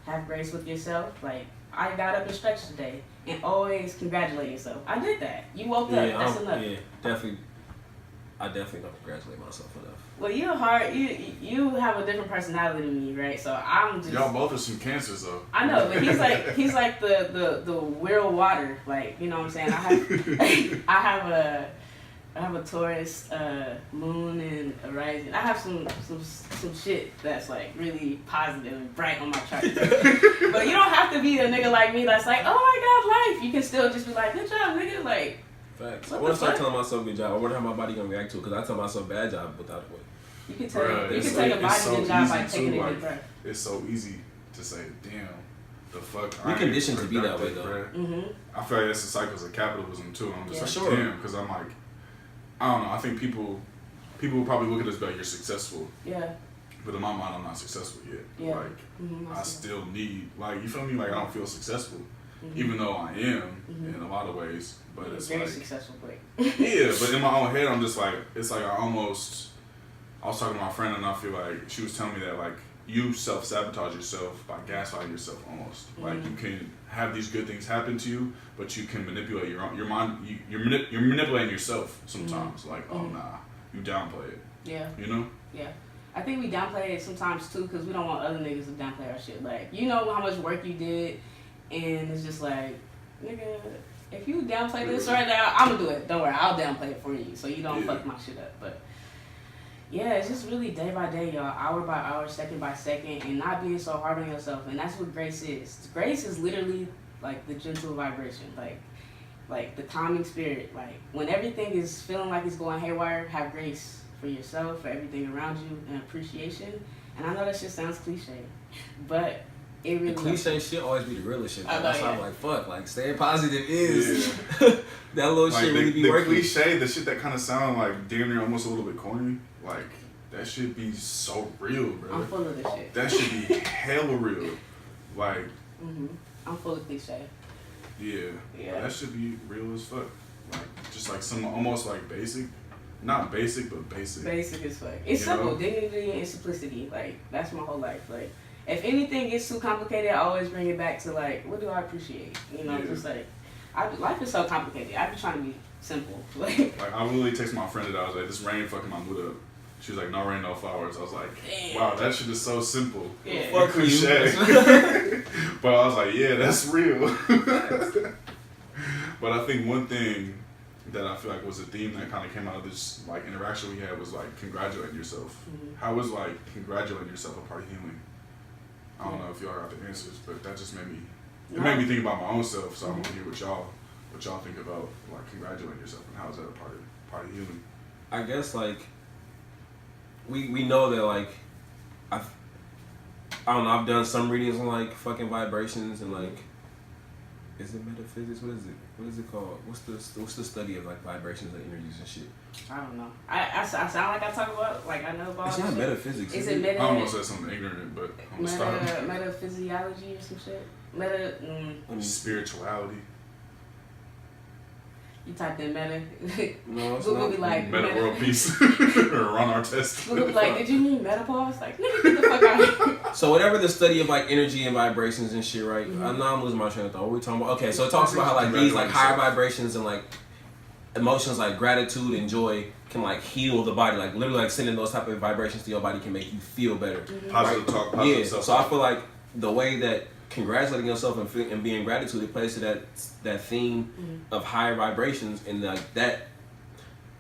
Have grace with yourself. Like, I got up and stretched today, and always congratulate yourself. I did that. You woke up. That's enough. Yeah, definitely. I definitely don't congratulate myself enough. Well, you have a different personality than me, right? So I'm just. y'all both are some cancers though. I know, but he's like the Will Water, like, you know what I'm saying. I have a Taurus moon and a rising. I have some shit that's like really positive and bright on my chart. But you don't have to be a nigga like me that's like, oh my god, life. You can still just be like, good job, nigga. Like. Facts. I want to start telling myself good job. I wonder how my body gonna react to it, because I tell myself bad job without it. You can tell. Bruh, You it's can take a it's body so good job by easy taking too, a like, deep breath. it's so easy to say, damn, the fuck. We I ain't conditioned to be that way, productive, though. bruh. I feel like that's the cycles of capitalism too. I'm just Yeah. like, Sure. damn, because I'm like, I don't know. I think people will probably look at us like, you're successful, Yeah. but in my mind, I'm not successful yet. Yeah. Like, I still need, like, you feel me? Like, I don't feel successful, even though I am in a lot of ways. But it's very like, successful, quick. yeah. But in my own head, I'm just like, it's like I was talking to my friend, and I feel like she was telling me that, like, you self-sabotage yourself by gaslighting yourself almost. Like, you can have these good things happen to you, but you can manipulate your mind. You're manipulating yourself sometimes. Like, oh nah, you downplay it. Yeah. You know? Yeah. I think we downplay it sometimes too, because we don't want other niggas to downplay our shit. Like, you know how much work you did, and it's just like, nigga, if you downplay this right now, I'm gonna do it. Don't worry, I'll downplay it for you, so you don't fuck my shit up. But yeah, it's just really day by day, y'all, hour by hour, second by second, and not being so hard on yourself. And that's what grace is. Grace is literally like the gentle vibration, like the calming spirit. Like when everything is feeling like it's going haywire, have grace for yourself, for everything around you, and appreciation. And I know that shit sounds cliche, but it really. The cliche shit always be the realest shit. That's why I'm like, fuck, like staying positive is that little like shit really be the working. Cliche, the shit that kind of sound like damn near almost a little bit corny, like that should be so real, bro. I'm full of this shit. That should be hella real, like. I'm full of cliche. Yeah, that should be real as fuck. Like just like some almost like basic, not basic but basic. Basic as fuck. It's simple, dignity and simplicity. Like that's my whole life. Like if anything gets too complicated, I always bring it back to like, what do I appreciate? You know, just like life is so complicated. I be trying to be simple. Like I literally text my friend that I was like, this rain fucking my mood up. She was like, no rain, no flowers. I was like, damn. Wow, that shit is so simple. Yeah. Fuck cliche. But I was like, yeah, that's real. But I think one thing that I feel like was a theme that kind of came out of this like interaction we had was like congratulating yourself. How was like congratulating yourself a part of healing? I don't know if y'all got the answers, but that just made me made me think about my own self. So I want to hear what y'all think about like congratulating yourself and how is that a part of healing? I guess like we know that like I don't know, I've done some readings on like fucking vibrations and like, is it metaphysics? What is it called? What's the study of like vibrations and energies and shit? I don't know. I sound like I talk about, like I know about. It's not shit. metaphysics. Is it meta? I almost said something ignorant, but I'm gonna stop. Metaphysiology or some shit. Spirituality. You typed in meta. No, it's Google not. be like Meta world peace. Or run our test. Google be like, did you mean menopause? Like, nigga, get the fuck out of here. So whatever the study of like energy and vibrations and shit, right? I know I'm losing my train of thought. What are we talking about? Okay, so it talks about how like these like higher vibrations and like emotions like gratitude and joy can like heal the body. Like literally like sending those type of vibrations to your body can make you feel better. Positive talk, positive self. So I feel like the way that congratulating yourself and being gratitude, it plays to that theme of higher vibrations and like that.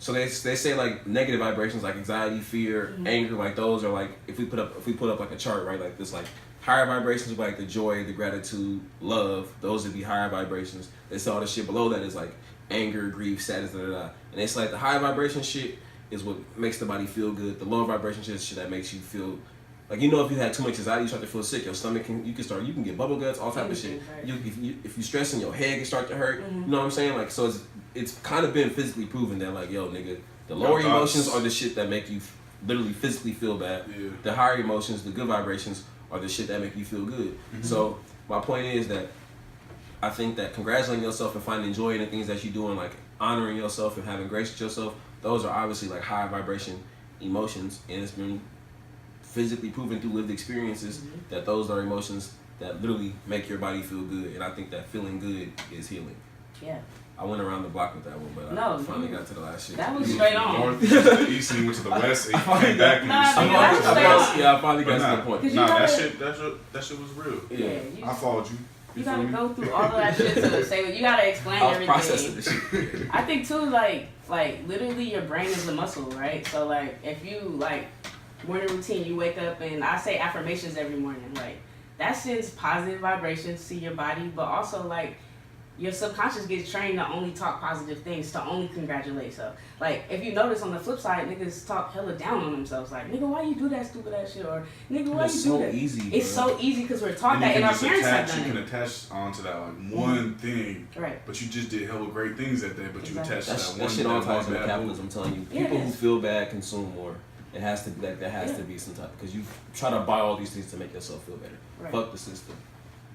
So they say like negative vibrations like anxiety, fear, anger, like those are like if we put up like a chart, right, like this like higher vibrations are like the joy, the gratitude, love. Those would be higher vibrations. They say all the shit below that is like anger, grief, sadness, and it's like the high vibration shit is what makes the body feel good. The lower vibration shit is shit that makes you feel. Like, you know, if you had too much anxiety, you start to feel sick. Your stomach you can get bubble guts, all type of shit. If you stressing, your head can start to hurt. You know what I'm saying? Like, so it's kind of been physically proven that like, yo, nigga, the lower emotions are the shit that make you literally physically feel bad. Yeah. The higher emotions, the good vibrations, are the shit that make you feel good. So my point is that I think that congratulating yourself and finding joy in the things that you're doing, like honoring yourself and having grace with yourself, those are obviously like high vibration emotions, and it's been physically proven through lived experiences that those are emotions that literally make your body feel good, and I think that feeling good is healing. Yeah. I went around the block with that one, but I finally got to the last shit. That was straight on. North, to the east, and you went to the west, and you came back. I finally got to the point. That shit was real. Yeah. I followed you. You gotta go through all of that shit to say. You gotta explain everything. Processing the shit. I think too, like literally, your brain is a muscle, right? So like, if you like morning routine, you wake up and I say affirmations every morning. Like that sends positive vibrations to your body, but also like your subconscious gets trained to only talk positive things, to only congratulate. So like if you notice on the flip side, niggas talk hella down on themselves. Like, nigga, why you do that stupid ass shit? Or nigga, why you do that? It's so easy because we're taught that, and our parents have done it. You can attach onto that like one thing, right? But you just did hella great things that day, but you attached to that one. That shit all ties into capitalism. I'm telling you, people who feel bad consume more. It has to be like that has to be some type, because you try to buy all these things to make yourself feel better. Right. Fuck the system.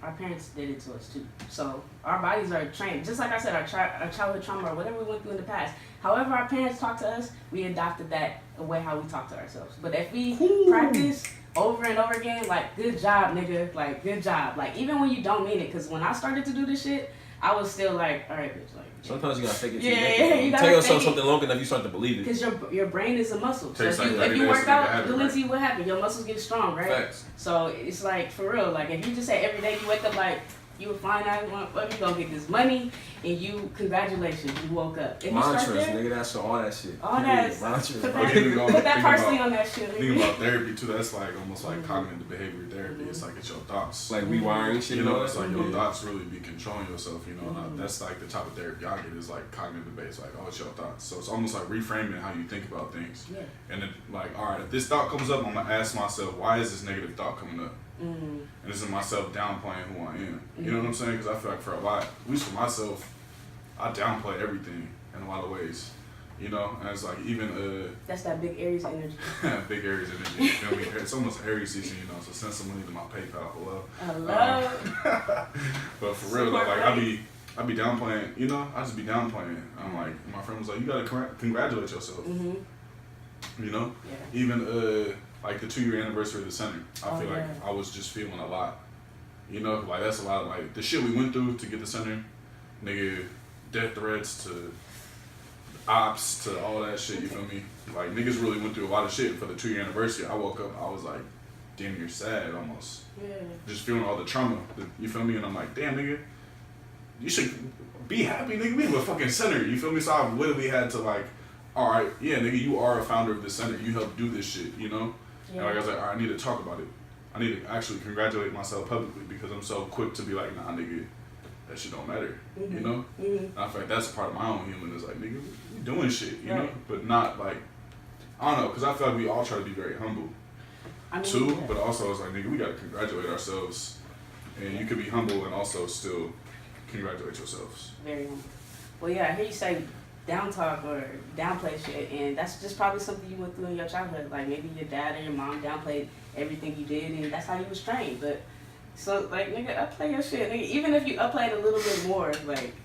Our parents did it to us too. So our bodies are trained. Just like I said, our childhood trauma or whatever we went through in the past. However our parents talked to us, we adopted that way how we talk to ourselves. But if we practice over and over again, like, good job, nigga. Like, good job. Like, even when you don't mean it. Because when I started to do this shit, I was still like, all right, bitch. Like, sometimes you gotta fake it. You tell yourself something long enough, you start to believe it. Because your brain is a muscle. So if you work out, you'll see what happens. Your muscles get strong, right? Facts. So it's like, for real, like if you just say every day you wake up like, You a fine ass motherfucker. You gonna get this money, and you congratulations, you woke up. If Mantras, you start there, nigga, that's all that shit. all that. Mantras. Put Put that parsley on that shit. Thinking about therapy too, that's like almost like cognitive behavior therapy. It's like it's your thoughts. Like rewiring shit. You know, it's like your thoughts really be controlling yourself, you know. And that's like the type of therapy I get is like cognitive based, like, oh, it's your thoughts. So it's almost like reframing how you think about things. Yeah. And then, like, all right, if this thought comes up, I'm gonna ask myself, why is this negative thought coming up? And this is myself downplaying who I am. You know what I'm saying? Because I feel like for a lot, at least for myself, I downplay everything in a lot of ways. You know, and it's like even that's that big Aries energy. big Aries energy. You feel me? It's almost Aries season, you know. So send some money to my PayPal below. Hello. But for real, though, like I be downplaying. You know, I just be downplaying. I'm like, my friend was like, you gotta congratulate yourself. You know, even like the 2-year anniversary of the center. I feel like I was just feeling a lot. You know, like that's a lot of like the shit we went through to get the center, nigga, death threats to ops to all that shit, you feel me? Like niggas really went through a lot of shit for the 2-year anniversary. I woke up, I was like, damn, you're sad almost. Yeah. Just feeling all the trauma, you feel me? And I'm like, damn, nigga, you should be happy, nigga. We have a fucking center, you feel me? So I literally had to like, all right, yeah, nigga, you are a founder of this center. You helped do this shit, you know? Yeah. And like I was like, all right, I need to talk about it. I need to actually congratulate myself publicly because I'm so quick to be like, nah, nigga, that shit don't matter, you know? And I feel like that's a part of my own human is like, nigga, we doing shit, you know? But not like, I don't know, because I feel like we all try to be very humble, too, but also it's like, nigga, we got to congratulate ourselves. And you could be humble and also still congratulate yourselves. Very humble. Well, yeah, I hear you say down talk or downplay shit, and that's just probably something you went through in your childhood. Like maybe your dad or your mom downplayed everything you did, and that's how you was trained. But so like nigga, upplay your shit. Nigga, even if you upplay it a little bit more, like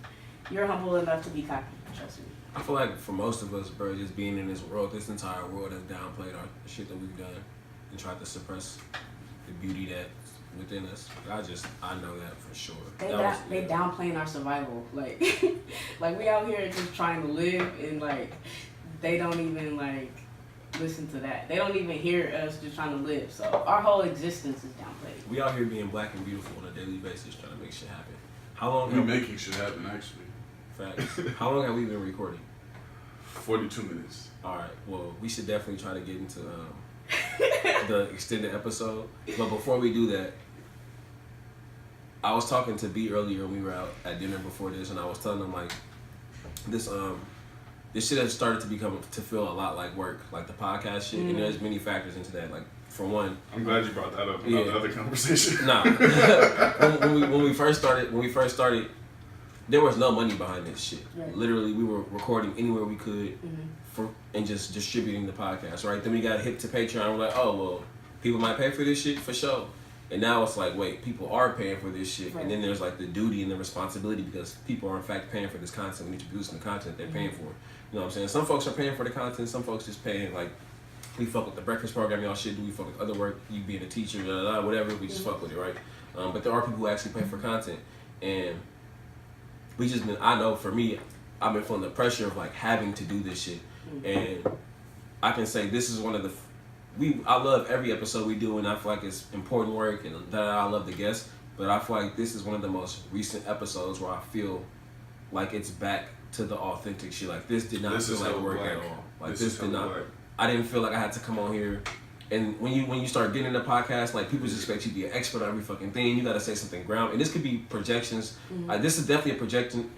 you're humble enough to be cocky. Trust me. I feel like for most of us, bro, just being in this world, this entire world has downplayed our the shit that we've done and tried to suppress the beauty that's within us. I know that for sure. They downplaying our survival. Like, like we out here just trying to live, and like they don't even like listen to that. They don't even hear us just trying to live. So our whole existence is downplayed. We out here being black and beautiful on a daily basis, trying to make shit happen. How long? We're making shit happen, actually. Facts. How long have we been recording? 42 minutes. All right. Well, we should definitely try to get into the extended episode. But before we do that, I was talking to B earlier when we were out at dinner before this, and I was telling him like this shit has started to feel a lot like work, like the podcast shit, and there's many factors into that. Like for one, I'm glad you brought that up. The other conversation. Nah, when we first started, there was no money behind this shit. Right. Literally, we were recording anywhere we could and just distributing the podcast. Right. Then we got hit to Patreon. We're like, oh well, people might pay for this shit for sure. And now it's like, wait, people are paying for this shit. Right. And then there's like the duty and the responsibility because people are in fact paying for this content. We need to produce the content they're paying for. You know what I'm saying? Some folks are paying for the content. Some folks just paying like, we fuck with the breakfast program y'all shit. Do we fuck with other work? You being a teacher, blah, blah, blah, whatever. We just fuck with it, right? But there are people who actually pay for content. And we just been, I know for me, I've been feeling the pressure of like having to do this shit. And I can say this is one of the, I love every episode we do and I feel like it's important work and that I love the guests, but I feel like this is one of the most recent episodes where I feel like it's back to the authentic shit. Like this did not feel like work at all. Like this did not, I didn't feel like I had to come on here. And when you start getting into podcasts, like people just expect you to be an expert on every fucking thing. You gotta say something ground, and this could be projections. This is definitely a projection.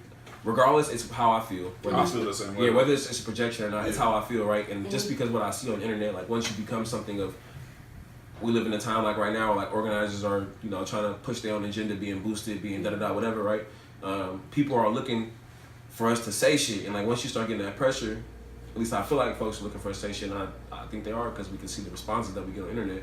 Regardless, it's how I feel. I feel the same way. Yeah, whether it's a projection or not, it's how I feel, right? And just because what I see on the internet, like once you become something of, we live in a time like right now where like organizers are, you know, trying to push their own agenda, being boosted, being da-da-da, whatever, right? People are looking for us to say shit, and like once you start getting that pressure, at least I feel like folks are looking for us to say shit, and I think they are because we can see the responses that we get on the internet.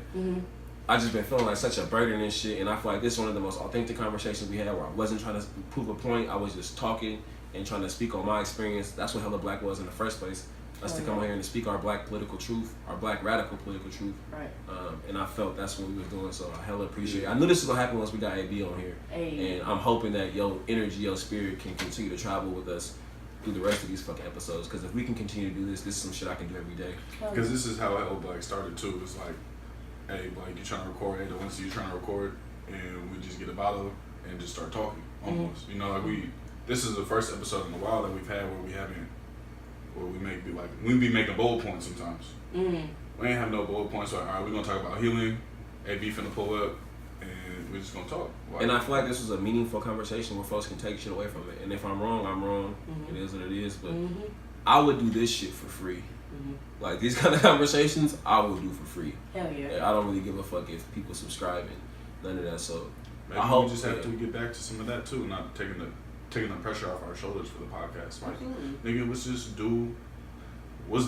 I just been feeling like such a burden and shit, and I feel like this is one of the most authentic conversations we had where I wasn't trying to prove a point, I was just talking and trying to speak on my experience. That's what Hella Black was in the first place. Us to come here and to speak our black political truth, our black radical political truth. Right. And I felt that's what we was doing, so I hella appreciate it. I knew this was gonna happen once we got AB on here. And I'm hoping that your energy, your spirit can continue to travel with us through the rest of these fucking episodes. Because if we can continue to do this, this is some shit I can do every day. Because this is how Hella Black started too. It's like, hey, Blake, you trying to record? Hey, the Wednesday you trying to record? And we just get a bottle and just start talking almost. You know, like this is the first episode in a while that we've had where we may be like, we be making bullet points sometimes. We ain't have no bullet points. Like, all right, we're gonna talk about healing. AB finna pull up, and we're just gonna talk. Like, and I feel like this was a meaningful conversation where folks can take shit away from it. And if I'm wrong, I'm wrong. It is what it is. But I would do this shit for free. Like these kind of conversations, I would do for free. Hell yeah. I don't really give a fuck if people subscribe and none of that. So maybe I hope we just have to get back to some of that too, not taking the pressure off our shoulders for the podcast. Like, nigga, let's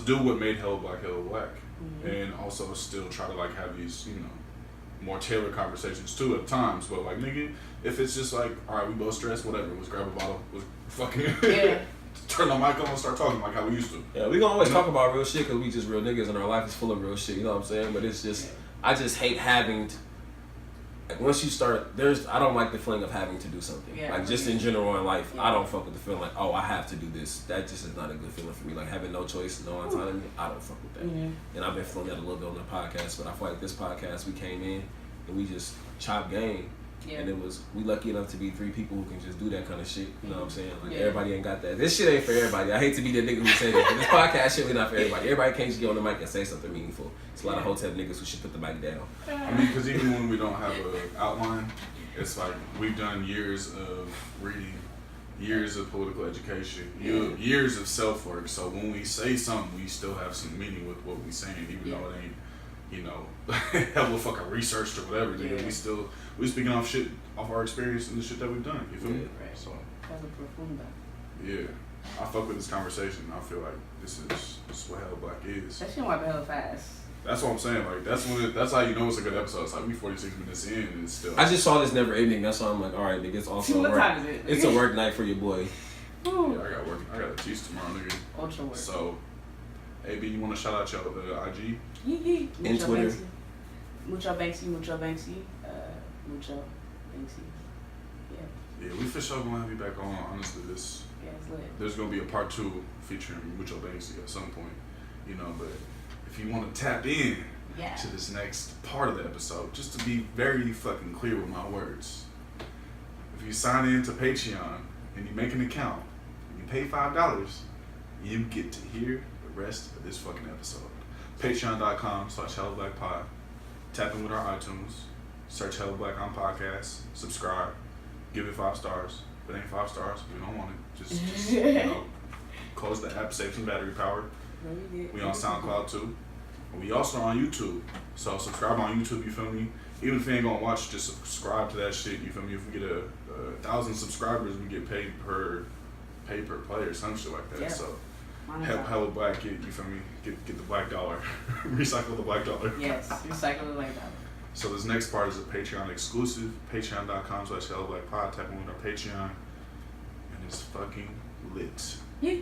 do what made Hella Black Hella Black, and also still try to like have these, you know, more tailored conversations too at times. But like, nigga, if it's just like, all right, we both stressed, whatever, let's grab a bottle, let's fucking turn the mic on and start talking like how we used to. Yeah, we gonna always talk about real shit because we just real niggas and our life is full of real shit. You know what I'm saying? But it's just, I just hate having to, like, once you start, I don't like the feeling of having to do something. Like, just in general in life, I don't fuck with the feeling like, oh, I have to do this. That just is not a good feeling for me. Like, having no choice, no autonomy, I don't fuck with that. And I've been feeling that a little bit on the podcast, but I feel like this podcast, we came in and we just chopped game. And it was, we lucky enough to be 3 people who can just do that kind of shit. You know what I'm saying? Like, everybody ain't got that. This shit ain't for everybody. I hate to be the nigga who say that, but this podcast shit really not for everybody. Everybody can't just get on the mic and say something meaningful. It's a lot of hotel niggas who should put the mic down. I mean, because even when we don't have an outline, it's like we've done years of reading, years of political education, years of self-work. So when we say something, we still have some meaning with what we're saying, even though it ain't, you know, hella fucking researched or whatever. Dude. We speaking off our experience and the shit that we've done. You feel me? Right. So That's a profundo. yeah, I fuck with this conversation. I feel like this is what Hella Black is. That shit went hella fast. That's what I'm saying. Like that's how you know it's a good episode. It's like we 46 minutes in and it's still. I just saw this never ending. That's why I'm like, all right, nigga, it's also what work. time is it? It's a work night for your boy. Yeah, I got work. I got a teach tomorrow, nigga. Ultra work. So, AB, you want to shout out your IG? And Twitter. Mucho Banksy. Mucho Banksy. Yeah, we for sure gonna have you back on. Honestly, it's lit. There's gonna be a part 2 featuring Mucho Banksy at some point, you know. But if you want to tap in to this next part of the episode, just to be very fucking clear with my words, if you sign in to Patreon and you make an account and you pay $5, you get to hear the rest of this fucking episode. Patreon.com/HellaBlackPod. Tap in with our iTunes. Search Hella Black on podcast. Subscribe. Give it 5 stars. If it ain't 5 stars, we don't want it. Just you know, close the app, save some battery power. We on SoundCloud too. We also on YouTube. So subscribe on YouTube, you feel me? Even if you ain't gonna watch, just subscribe to that shit, you feel me? If we get a 1,000 subscribers, we get paid per play or some shit like that. Yeah. So Hella Black, you feel me? Get the black dollar. Recycle the black dollar. Yes, recycle the black dollar. So this next part is a Patreon exclusive. Patreon.com/HellaBlackPod. Tap in with our Patreon. And it's fucking lit. Yeah.